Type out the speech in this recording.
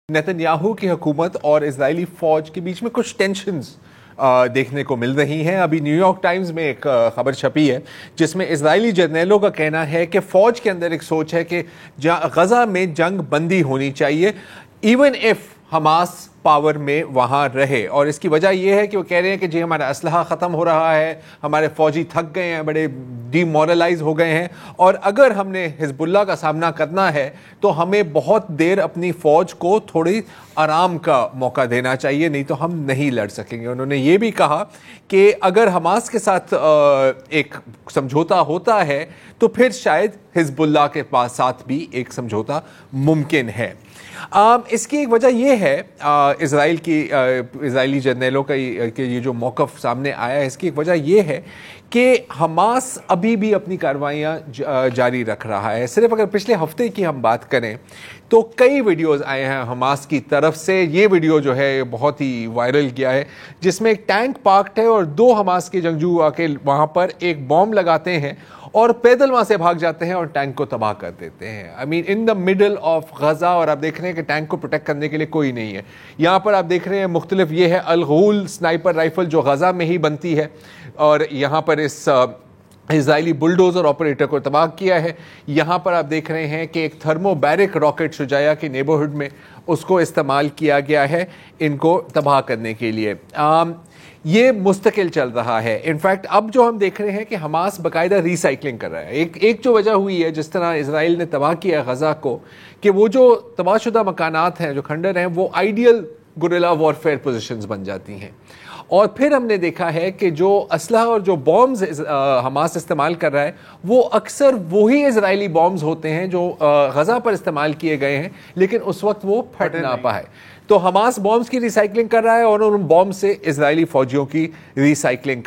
Netanyahu की हुकूमत और इजरायली फौज के बीच में कुछ टेंशन्स देखने को मिल रही हैं। अभी न्यूयॉर्क टाइम्स में एक खबर छपी है जिसमें इजरायली जर्नैलों का कहना है कि फौज के अंदर एक सोच है कि गजा में जंग बंदी होनी चाहिए इवन इफ हमास पावर में वहाँ रहे। और इसकी वजह यह है कि वो कह रहे हैं कि जी हमारा असलहा ख़त्म हो रहा है, हमारे फौजी थक गए हैं, बड़े डीमोरलाइज हो गए हैं, और अगर हमने हिजबुल्लाह का सामना करना है तो हमें बहुत देर अपनी फ़ौज को थोड़ी आराम का मौका देना चाहिए, नहीं तो हम नहीं लड़ सकेंगे। उन्होंने ये भी कहा कि अगर हमास के साथ एक समझौता होता है तो फिर शायद हिजबुल्लाह के साथ भी एक समझौता मुमकिन है। इसकी एक वजह यह है इजरायली जर्नैलों का ये जो मौक़िफ़ सामने आया है, इसकी एक वजह यह है कि हमास अभी भी अपनी कार्रवाइयाँ जारी रख रहा है। सिर्फ अगर पिछले हफ्ते की हम बात करें तो कई वीडियोस आए हैं हमास की तरफ से। ये वीडियो जो है बहुत ही वायरल किया है जिसमें एक टैंक पार्क्ड है और दो हमास के जंगजू आके वहाँ पर एक बॉम्ब लगाते हैं और पैदल वहाँ से भाग जाते हैं और टैंक को तबाह कर देते हैं। I mean in the middle of Gaza, और आप देख रहे हैं कि टैंक को प्रोटेक्ट करने के लिए कोई नहीं है। यहाँ पर आप देख रहे हैं मुख्तलिफ, ये है अल गूल स्नाइपर राइफल जो गजा में ही बनती है, और यहाँ पर इस इजरायली बुलडोजर ऑपरेटर को तबाह किया है। यहाँ पर आप देख रहे हैं कि एक थर्मोबैरिक रॉकेट शुजाया के नेबरहुड में उसको इस्तेमाल किया गया है इनको तबाह करने के लिए। ये मुस्तकिल चल रहा है। इनफैक्ट अब जो हम देख रहे हैं कि हमास बाकायदा रिसाइकलिंग कर रहा है। एक जो वजह हुई है जिस तरह इजराइल ने तबाह किया गजा को, कि वो जो तबाहशुदा मकानात हैं, जो खंडर हैं, वो आइडियल गुरिल्ला वॉरफेयर पोजीशंस बन जाती हैं। और फिर हमने देखा है कि जो असलहा और जो बॉम्ब्स हमास इस्तेमाल कर रहा है वो अक्सर वही इजरायली बॉम्ब्स होते हैं जो गजा पर इस्तेमाल किए गए हैं, लेकिन उस वक्त वो फट ना पाए। तो हमास बॉम्ब्स की रिसाइकलिंग कर रहा है और उन बॉम्ब से इजरायली फौजियों की रिसाइकलिंग कर